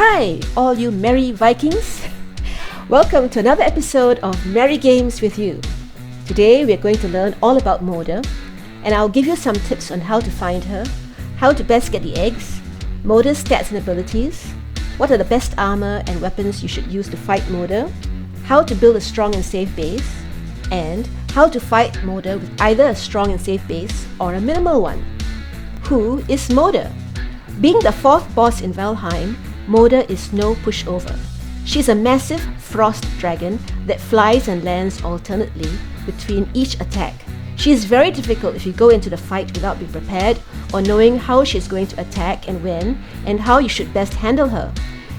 Hi, all you merry Vikings! Welcome to another episode of Merry Games with You. Today we're going to learn all about Moder, and I'll give you some tips on how to find her, how to best get the eggs, Moder's stats and abilities, what are the best armor and weapons you should use to fight Moder, how to build a strong and safe base, and how to fight Moder with either a strong and safe base or a minimal one. Who is Moder? Being the fourth boss in Valheim, Moder is no pushover. She's a massive frost dragon that flies and lands alternately between each attack. She is very difficult if you go into the fight without being prepared or knowing how she is going to attack and when, and how you should best handle her.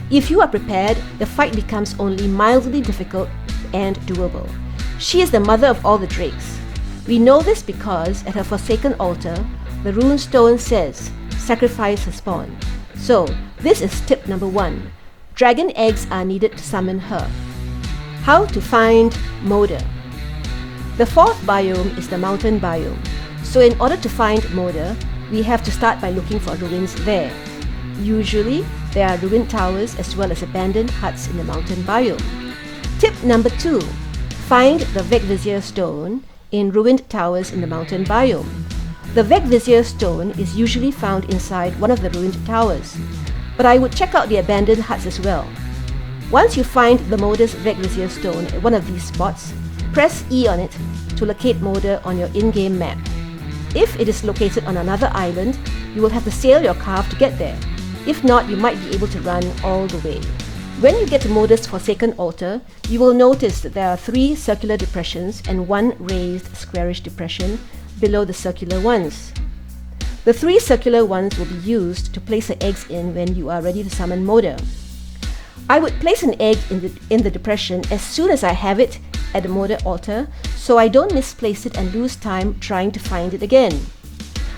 If you are prepared, the fight becomes only mildly difficult and doable. She is the mother of all the drakes. We know this because at her forsaken altar, the rune stone says, "Sacrifice her spawn." So, this is tip number 1. Dragon eggs are needed to summon her. How to find Moder? The fourth biome is the mountain biome. So in order to find Moder, we have to start by looking for ruins there. Usually, there are ruined towers as well as abandoned huts in the mountain biome. Tip number 2. Find the Vegvisir stone in ruined towers in the mountain biome. The Vegvisir stone is usually found inside one of the ruined towers, but I would check out the abandoned huts as well. Once you find the Moder's Vegvisir stone at one of these spots, press E on it to locate Moder on your in-game map. If it is located on another island, you will have to sail your calf to get there. If not, you might be able to run all the way. When you get to Moder's forsaken altar, you will notice that there are 3 circular depressions and 1 raised squarish depression below the circular ones. The 3 circular ones will be used to place the eggs in when you are ready to summon Moder. I would place an egg in the depression as soon as I have it at the Moder altar, so I don't misplace it and lose time trying to find it again.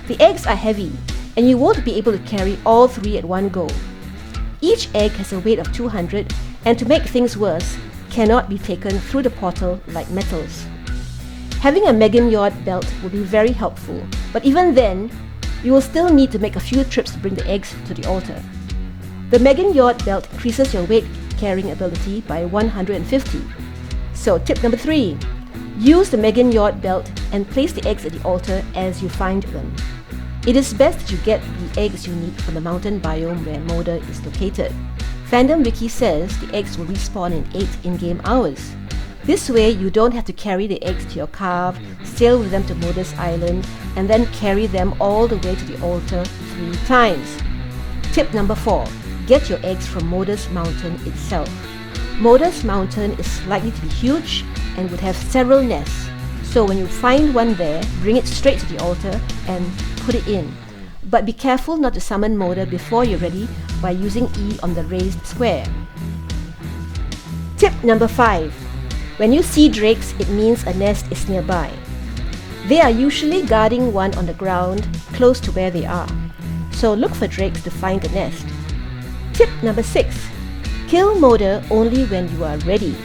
The eggs are heavy, and you won't be able to carry all 3 at one go. Each egg has a weight of 200, and to make things worse, cannot be taken through the portal like metals. Having a Megingjord belt will be very helpful, but even then, you will still need to make a few trips to bring the eggs to the altar. The Megingjord belt increases your weight carrying ability by 150. So tip number 3, use the Megingjord belt and place the eggs at the altar as you find them. It is best that you get the eggs you need from the mountain biome where Moder is located. Fandom Wiki says the eggs will respawn in 8 in-game hours. This way, you don't have to carry the eggs to your cave, sail with them to Moder's island, and then carry them all the way to the altar 3 times. Tip number 4. Get your eggs from Moder's mountain itself. Moder's mountain is likely to be huge and would have several nests. So when you find one there, bring it straight to the altar and put it in. But be careful not to summon Moder before you're ready by using E on the raised square. Tip number 5. When you see drakes, it means a nest is nearby. They are usually guarding one on the ground close to where they are. So look for drakes to find the nest. Tip number 6. Kill Moder only when you are ready.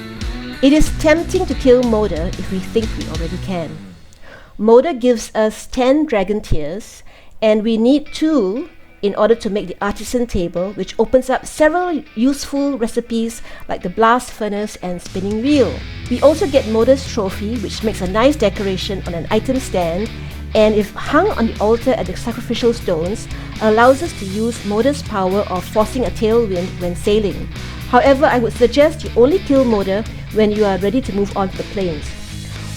It is tempting to kill Moder if we think we already can. Moder gives us 10 dragon tears, and we need 2 in order to make the artisan table, which opens up several useful recipes like the blast furnace and spinning wheel. We also get Moder's trophy, which makes a nice decoration on an item stand, and if hung on the altar at the sacrificial stones, allows us to use Moder's power of forcing a tailwind when sailing. However, I would suggest you only kill Moder when you are ready to move on to the plains.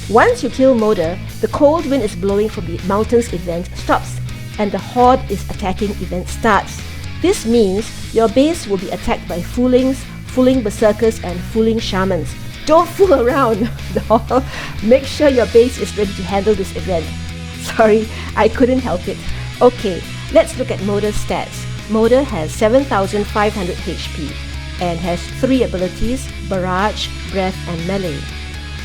Once you kill Moder, the cold wind is blowing from the mountains event stops, and the horde is attacking event starts. This means your base will be attacked by foolings, fooling berserkers, and fooling shamans. Don't fool around, doll. Make sure your base is ready to handle this event. Sorry, I couldn't help it. Okay, let's look at Moder's stats. Moder has 7,500 HP and has 3 abilities: Barrage, Breath, and Melee.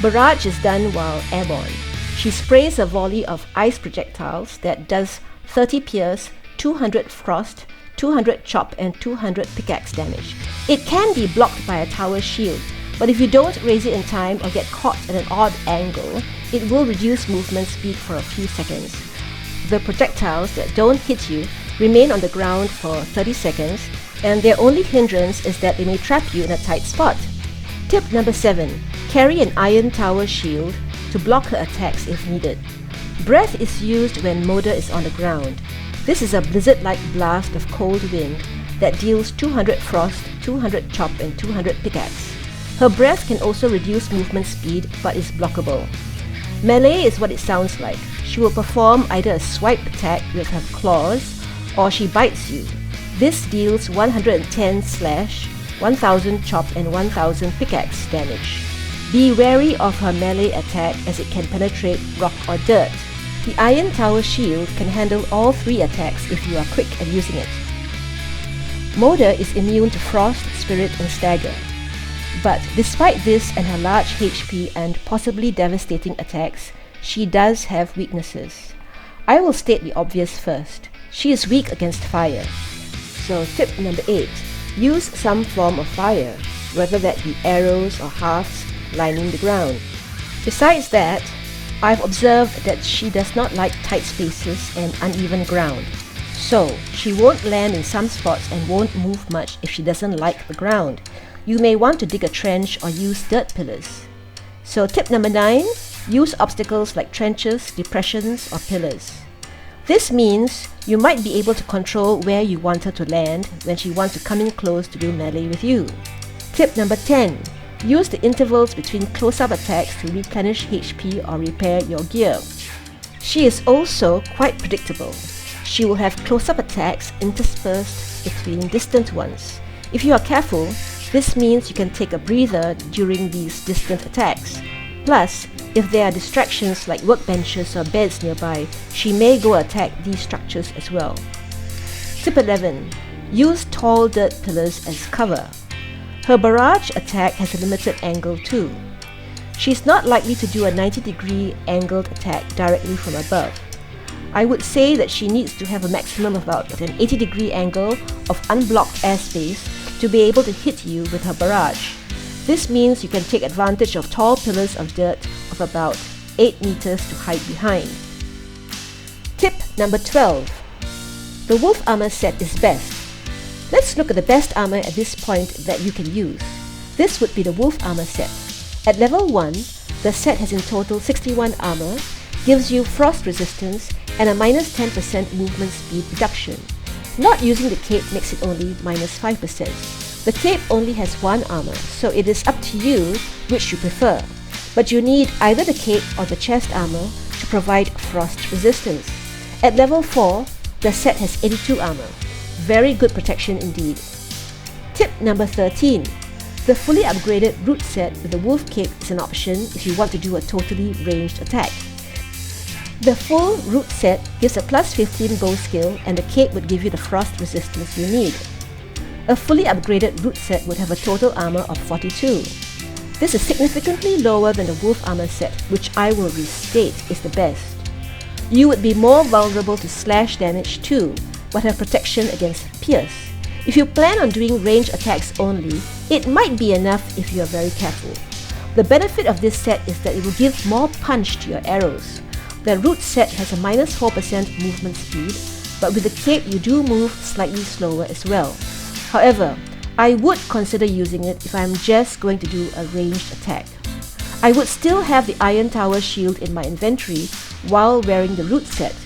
Barrage is done while airborne. She sprays a volley of ice projectiles that does 30 pierce, 200 frost, 200 chop, and 200 pickaxe damage. It can be blocked by a tower shield, but if you don't raise it in time or get caught at an odd angle, it will reduce movement speed for a few seconds. The projectiles that don't hit you remain on the ground for 30 seconds, and their only hindrance is that they may trap you in a tight spot. Tip number 7. Carry an iron tower shield to block her attacks if needed. Breath is used when Moda is on the ground. This is a blizzard-like blast of cold wind that deals 200 frost, 200 chop and 200 pickaxe. Her breath can also reduce movement speed but is blockable. Melee is what it sounds like. She will perform either a swipe attack with her claws or she bites you. This deals 110 slash, 1000 chop and 1000 pickaxe damage. Be wary of her melee attack as it can penetrate rock or dirt. The Iron Tower Shield can handle all 3 attacks if you are quick at using it. Moda is immune to Frost, Spirit and Stagger. But despite this and her large HP and possibly devastating attacks, she does have weaknesses. I will state the obvious first. She is weak against fire. So tip number 8. Use some form of fire, whether that be arrows or hearths lining the ground. Besides that, I've observed that she does not like tight spaces and uneven ground. So, she won't land in some spots and won't move much if she doesn't like the ground. You may want to dig a trench or use dirt pillars. So tip number 9, use obstacles like trenches, depressions or pillars. This means you might be able to control where you want her to land when she wants to come in close to do melee with you. Tip number 10, use the intervals between close-up attacks to replenish HP or repair your gear. She is also quite predictable. She will have close-up attacks interspersed between distant ones. If you are careful, this means you can take a breather during these distant attacks. Plus, if there are distractions like workbenches or beds nearby, she may go attack these structures as well. Tip 11. Use tall dirt pillars as cover. Her barrage attack has a limited angle too. She's not likely to do a 90-degree angled attack directly from above. I would say that she needs to have a maximum of about an 80-degree angle of unblocked airspace to be able to hit you with her barrage. This means you can take advantage of tall pillars of dirt of about 8 meters to hide behind. Tip number 12. The wolf armor set is best. Let's look at the best armor at this point that you can use. This would be the wolf armor set. At level 1, the set has in total 61 armor, gives you frost resistance and a minus 10% movement speed reduction. Not using the cape makes it only minus 5%. The cape only has 1 armor, so it is up to you which you prefer. But you need either the cape or the chest armor to provide frost resistance. At level 4, the set has 82 armor. Very good protection indeed. Tip number 13. The fully upgraded root set with the wolf cape is an option if you want to do a totally ranged attack. The full root set gives a plus 15 bow skill and the cape would give you the frost resistance you need. A fully upgraded root set would have a total armor of 42. This is significantly lower than the wolf armor set, which I will restate is the best. You would be more vulnerable to slash damage too, but have protection against pierce. If you plan on doing range attacks only, it might be enough if you are very careful. The benefit of this set is that it will give more punch to your arrows. The root set has a minus 4% movement speed, but with the cape you do move slightly slower as well. However, I would consider using it if I am just going to do a ranged attack. I would still have the Iron Tower shield in my inventory while wearing the root set.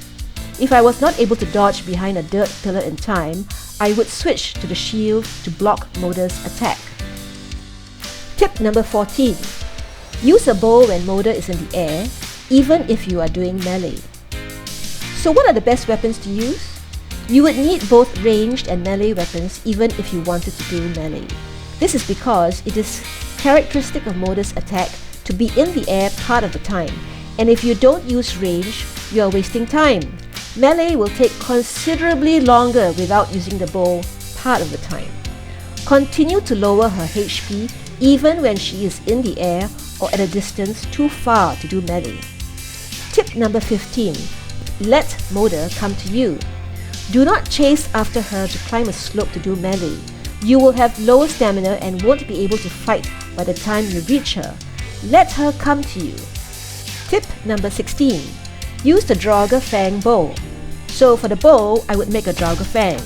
If I was not able to dodge behind a dirt pillar in time, I would switch to the shield to block Moda's attack. Tip number 14. Use a bow when Moda is in the air, even if you are doing melee. So what are the best weapons to use? You would need both ranged and melee weapons even if you wanted to do melee. This is because it is characteristic of Moda's attack to be in the air part of the time, and if you don't use range, you are wasting time. Melee will take considerably longer without using the bow part of the time. Continue to lower her HP even when she is in the air or at a distance too far to do melee. Tip number 15. Let Moda come to you. Do not chase after her to climb a slope to do melee. You will have low stamina and won't be able to fight by the time you reach her. Let her come to you. Tip number 16. Use the Draugr Fang Bow. So for the bow, I would make a Draugr Fang.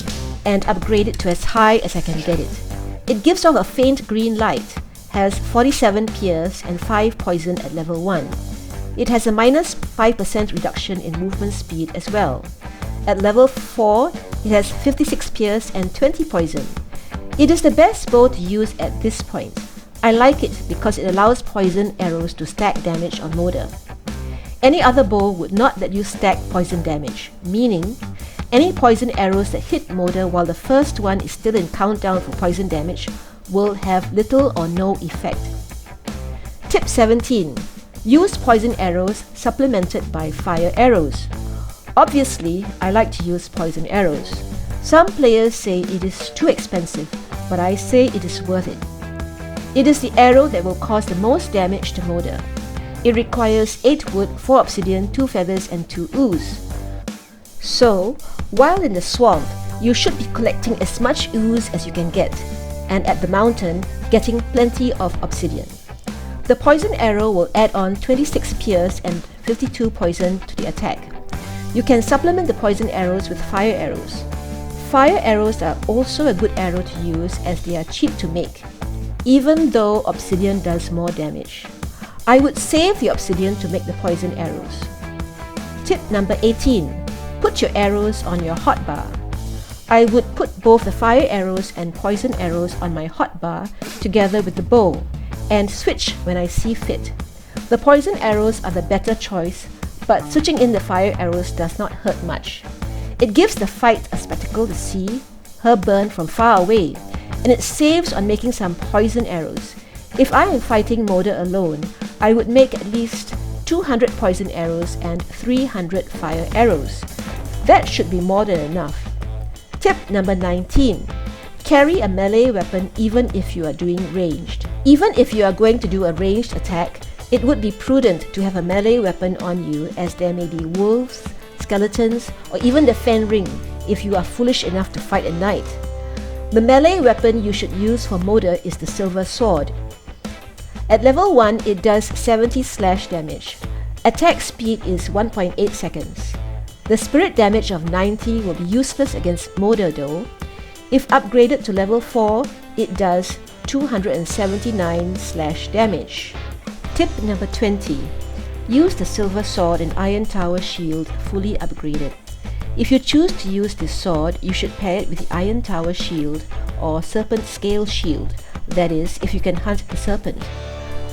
and upgrade it to as high as I can get it. It gives off a faint green light, has 47 pierce and 5 poison at level 1. It has a minus 5% reduction in movement speed as well. At level 4, it has 56 pierce and 20 poison. It is the best bow to use at this point. I like it because it allows poison arrows to stack damage on Moda. Any other bow would not let you stack poison damage, meaning any poison arrows that hit Moda while the first one is still in countdown for poison damage will have little or no effect. Tip 17. Use poison arrows supplemented by fire arrows. Obviously, I like to use poison arrows. Some players say it is too expensive, but I say it is worth it. It is the arrow that will cause the most damage to Moda. It requires 8 wood, 4 obsidian, 2 feathers and 2 ooze. So, while in the swamp, you should be collecting as much ooze as you can get, and at the mountain, getting plenty of obsidian. The poison arrow will add on 26 pierce and 52 poison to the attack. You can supplement the poison arrows with fire arrows. Fire arrows are also a good arrow to use as they are cheap to make, even though obsidian does more damage. I would save the obsidian to make the poison arrows. Tip number 18. Put your arrows on your hotbar. I would put both the fire arrows and poison arrows on my hotbar together with the bow, and switch when I see fit. The poison arrows are the better choice, but switching in the fire arrows does not hurt much. It gives the fight a spectacle to see her burn from far away, and it saves on making some poison arrows. If I am fighting Moda alone, I would make at least 200 poison arrows and 300 fire arrows. That should be more than enough. Tip number 19. Carry a melee weapon even if you are doing ranged. Even if you are going to do a ranged attack, it would be prudent to have a melee weapon on you, as there may be wolves, skeletons, or even the Fenring if you are foolish enough to fight at night. The melee weapon you should use for Moda is the silver sword. At level 1, it does 70 slash damage. Attack speed is 1.8 seconds. The spirit damage of 90 will be useless against Moda though. If upgraded to level 4, it does 279 slash damage. Tip number 20. Use the silver sword and iron tower shield fully upgraded. If you choose to use this sword, you should pair it with the iron tower shield or serpent scale shield, that is, if you can hunt the serpent.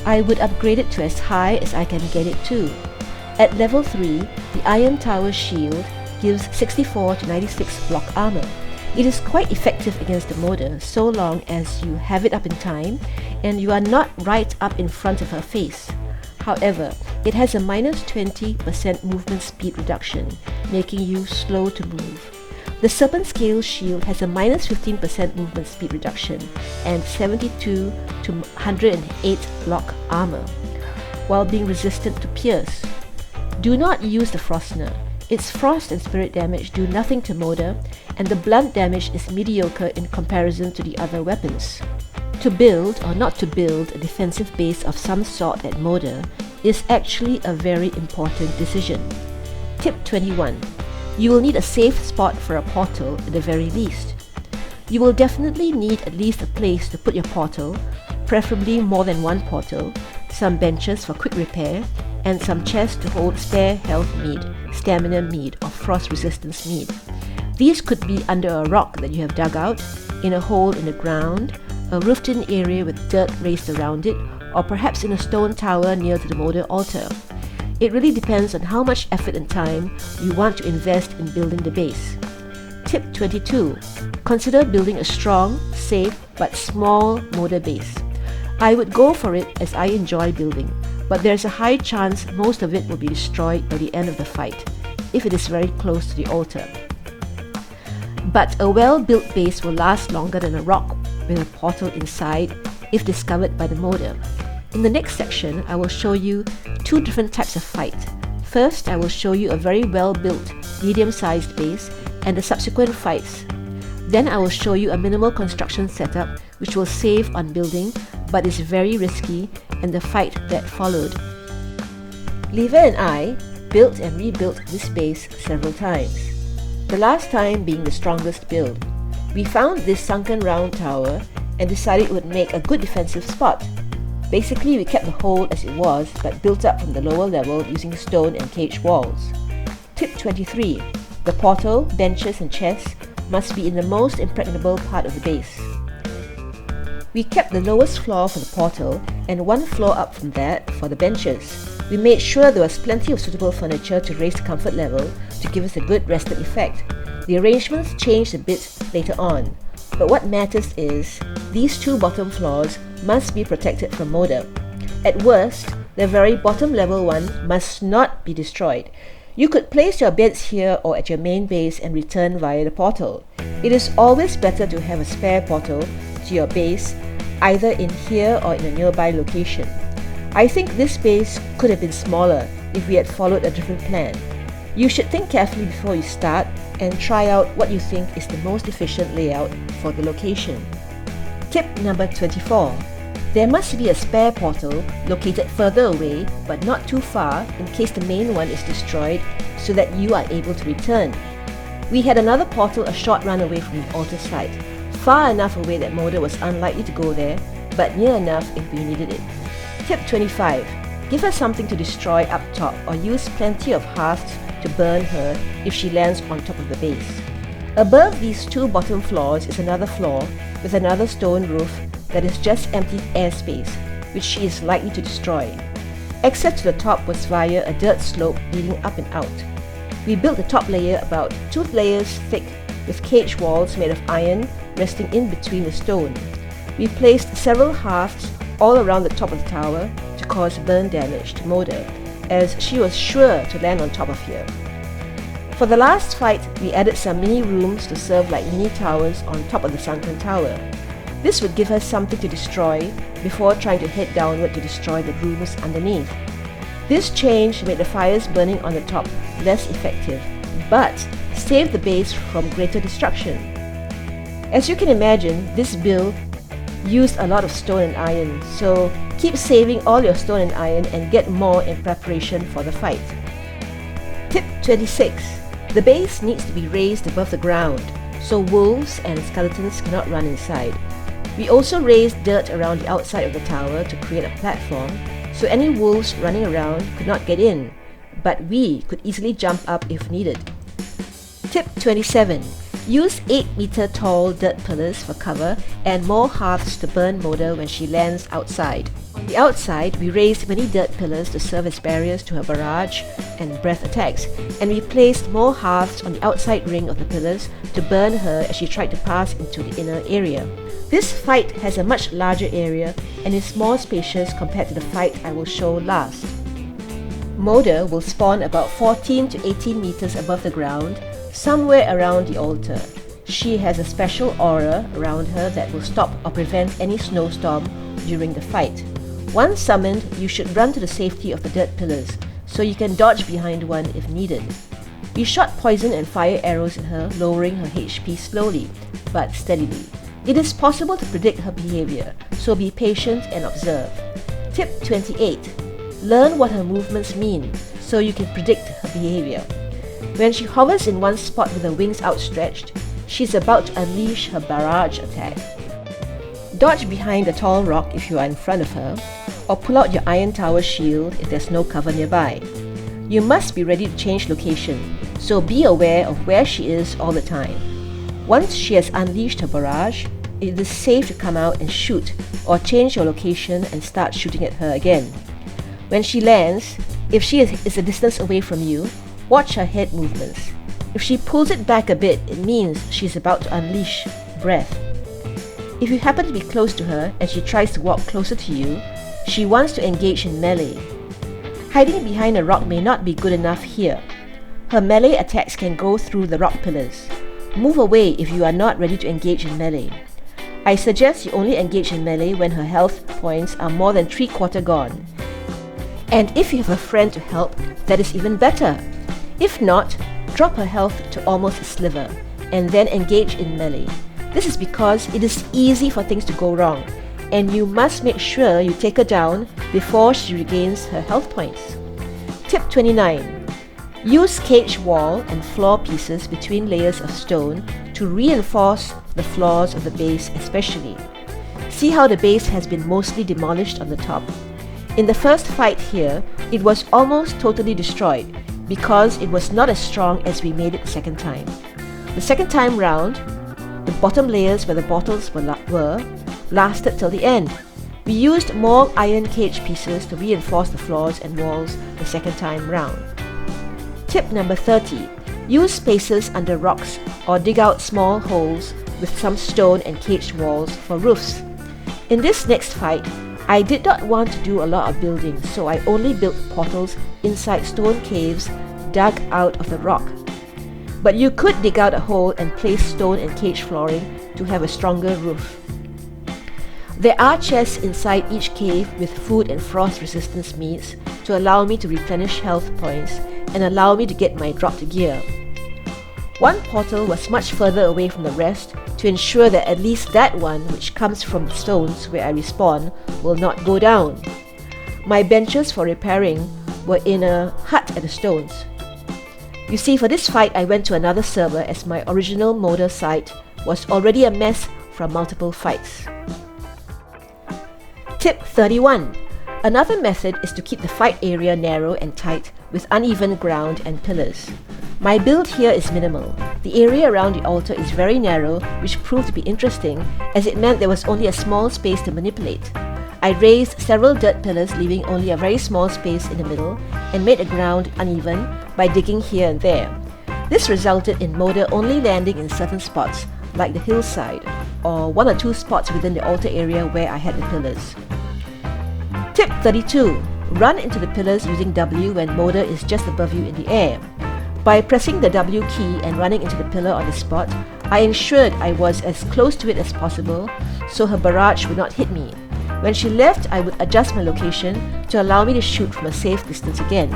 I would upgrade it to as high as I can get it to. At level 3, the iron tower shield gives 64 to 96 block armor. It is quite effective against the Moda so long as you have it up in time and you are not right up in front of her face. However, it has a minus 20% movement speed reduction, making you slow to move. The Serpent Scale Shield has a minus 15% movement speed reduction and 72 to 108 block armor, while being resistant to pierce. Do not use the Frostner. Its frost and spirit damage do nothing to Moda, and the blunt damage is mediocre in comparison to the other weapons. To build or not to build a defensive base of some sort at Moda is actually a very important decision. Tip 21. You will need a safe spot for a portal at the very least. You will definitely need at least a place to put your portal, preferably more than one portal, some benches for quick repair, and some chests to hold spare health mead, stamina mead, or frost resistance mead. These could be under a rock that you have dug out, in a hole in the ground, a roofed-in area with dirt raised around it, or perhaps in a stone tower near to the Moda altar. It really depends on how much effort and time you want to invest in building the base. Tip 22. Consider building a strong, safe, but small Moda base. I would go for it as I enjoy building, but there's a high chance most of it will be destroyed by the end of the fight, if it is very close to the altar. But a well-built base will last longer than a rock with a portal inside if discovered by the Moda. In the next section, I will show you two different types of fight. First, I will show you a very well-built, medium-sized base and the subsequent fights. Then I will show you a minimal construction setup which will save on building but is very risky, and the fight that followed. Lever and I built and rebuilt this base several times, the last time being the strongest build. We found this sunken round tower and decided it would make a good defensive spot. Basically, we kept the hole as it was, but built up from the lower level using stone and cage walls. Tip 23. The portal, benches and chests must be in the most impregnable part of the base. We kept the lowest floor for the portal and one floor up from that for the benches. We made sure there was plenty of suitable furniture to raise the comfort level to give us a good rested effect. The arrangements changed a bit later on, but what matters is these two bottom floors must be protected from motor. At worst, the very bottom level one must not be destroyed. You could place your beds here or at your main base and return via the portal. It is always better to have a spare portal to your base, either in here or in a nearby location. I think this base could have been smaller if we had followed a different plan. You should think carefully before you start and try out what you think is the most efficient layout for the location. Tip number 24. There must be a spare portal located further away but not too far in case the main one is destroyed so that you are able to return. We had another portal a short run away from the altar site, far enough away that Moda was unlikely to go there, but near enough if we needed it. Tip 25. Give her something to destroy up top or use plenty of hearths to burn her if she lands on top of the base. Above these two bottom floors is another floor with another stone roof that is just empty airspace, which she is likely to destroy. Access to the top was via a dirt slope leading up and out. We built the top layer about 2 layers thick with cage walls made of iron resting in between the stone. We placed several hearths all around the top of the tower to cause burn damage to Moda, as she was sure to land on top of here. For the last fight, we added some mini rooms to serve like mini towers on top of the sunken tower. This would give her something to destroy before trying to head downward to destroy the rooms underneath. This change made the fires burning on the top less effective, but saved the base from greater destruction. As you can imagine, this build used a lot of stone and iron, so keep saving all your stone and iron and get more in preparation for the fight. Tip 26. The base needs to be raised above the ground, so wolves and skeletons cannot run inside. We also raised dirt around the outside of the tower to create a platform, so any wolves running around could not get in, but we could easily jump up if needed. Tip 27. Use 8-meter tall dirt pillars for cover and more hearths to burn Moda when she lands outside. On the outside, we raised many dirt pillars to serve as barriers to her barrage and breath attacks, and we placed more hearths on the outside ring of the pillars to burn her as she tried to pass into the inner area. This fight has a much larger area and is more spacious compared to the fight I will show last. Moda will spawn about 14 to 18 meters above the ground, somewhere around the altar. She has a special aura around her that will stop or prevent any snowstorm during the fight. Once summoned, you should run to the safety of the dirt pillars, so you can dodge behind one if needed. We shot poison and fire arrows at her, lowering her HP slowly, but steadily. It is possible to predict her behavior, so be patient and observe. Tip 28. Learn what her movements mean, so you can predict her behavior. When she hovers in one spot with her wings outstretched, she's about to unleash her barrage attack. Dodge behind a tall rock if you are in front of her, or pull out your iron tower shield if there's no cover nearby. You must be ready to change location, so be aware of where she is all the time. Once she has unleashed her barrage, it is safe to come out and shoot, or change your location and start shooting at her again. When she lands, if she is a distance away from you, watch her head movements. If she pulls it back a bit, it means she's about to unleash breath. If you happen to be close to her and she tries to walk closer to you, she wants to engage in melee. Hiding behind a rock may not be good enough here. Her melee attacks can go through the rock pillars. Move away if you are not ready to engage in melee. I suggest you only engage in melee when her health points are more than 3/4 gone. And if you have a friend to help, that is even better. If not, drop her health to almost a sliver, and then engage in melee. This is because it is easy for things to go wrong, and you must make sure you take her down before she regains her health points. Tip 29. Use cage wall and floor pieces between layers of stone to reinforce the floors of the base especially. See how the base has been mostly demolished on the top? In the first fight here, it was almost totally destroyed because it was not as strong as we made it the second time. The second time round, the bottom layers where the bottles were lasted till the end. We used more iron cage pieces to reinforce the floors and walls the second time round. Tip number 30. Use spaces under rocks or dig out small holes with some stone and caged walls for roofs. In this next fight, I did not want to do a lot of building, so I only built portals inside stone caves dug out of the rock. But you could dig out a hole and place stone and cage flooring to have a stronger roof. There are chests inside each cave with food and frost resistance meats to allow me to replenish health points and allow me to get my dropped gear. One portal was much further away from the rest to ensure that at least that one, which comes from the stones where I respawn, will not go down. My benches for repairing were in a hut at the stones. You see, for this fight I went to another server as my original modder site was already a mess from multiple fights. Tip 31. Another method is to keep the fight area narrow and tight with uneven ground and pillars. My build here is minimal. The area around the altar is very narrow, which proved to be interesting as it meant there was only a small space to manipulate. I raised several dirt pillars, leaving only a very small space in the middle, and made the ground uneven by digging here and there. This resulted in modder only landing in certain spots, like the hillside, or one or two spots within the altar area where I had the pillars. Tip 32. Run into the pillars using W when modder is just above you in the air. By pressing the W key and running into the pillar on the spot, I ensured I was as close to it as possible so her barrage would not hit me. When she left, I would adjust my location to allow me to shoot from a safe distance again.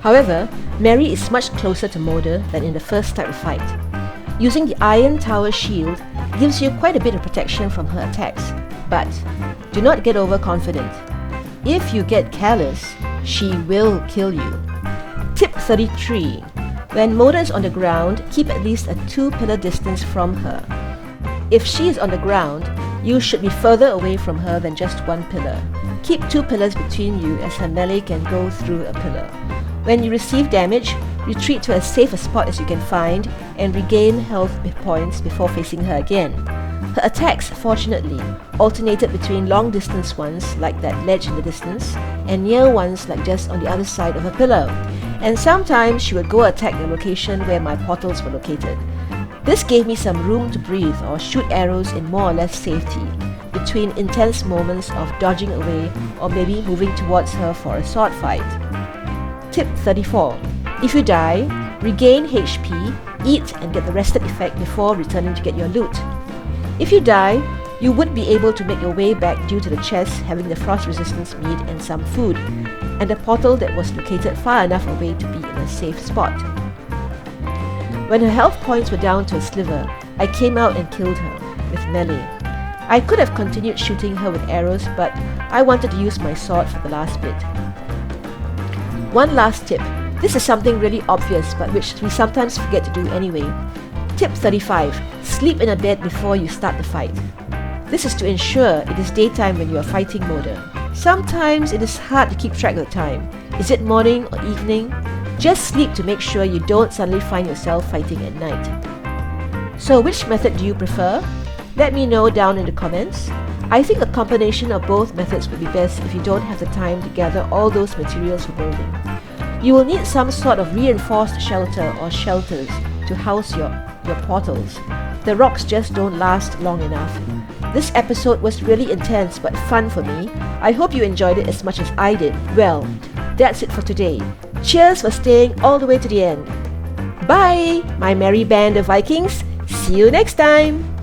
However, Mary is much closer to modder than in the first type of fight. Using the Iron Tower shield gives you quite a bit of protection from her attacks, but do not get overconfident. If you get careless, she will kill you. Tip 33. When modder is on the ground, keep at least a 2-pillar distance from her. If she is on the ground, you should be further away from her than just 1 pillar. Keep 2 pillars between you as her melee can go through a pillar. When you receive damage, retreat to as safe a spot as you can find and regain health points before facing her again. Her attacks, fortunately, alternated between long-distance ones like that ledge in the distance and near ones like just on the other side of a pillar. And sometimes she would go attack the location where my portals were located. This gave me some room to breathe or shoot arrows in more or less safety between intense moments of dodging away or maybe moving towards her for a sword fight. Tip 34. If you die, regain HP, eat and get the rested effect before returning to get your loot. If you die, you would be able to make your way back due to the chest having the frost resistance meat and some food, and a portal that was located far enough away to be in a safe spot. When her health points were down to a sliver, I came out and killed her with melee. I could have continued shooting her with arrows, but I wanted to use my sword for the last bit. One last tip. This is something really obvious but which we sometimes forget to do anyway. Tip 35. Sleep in a bed before you start the fight. This is to ensure it is daytime when you are fighting modder. Sometimes it is hard to keep track of the time. Is it morning or evening? Just sleep to make sure you don't suddenly find yourself fighting at night. So which method do you prefer? Let me know down in the comments. I think a combination of both methods would be best if you don't have the time to gather all those materials for building. You will need some sort of reinforced shelter or shelters to house your portals. The rocks just don't last long enough. This episode was really intense but fun for me. I hope you enjoyed it as much as I did. Well, that's it for today. Cheers for staying all the way to the end. Bye, my merry band of Vikings. See you next time.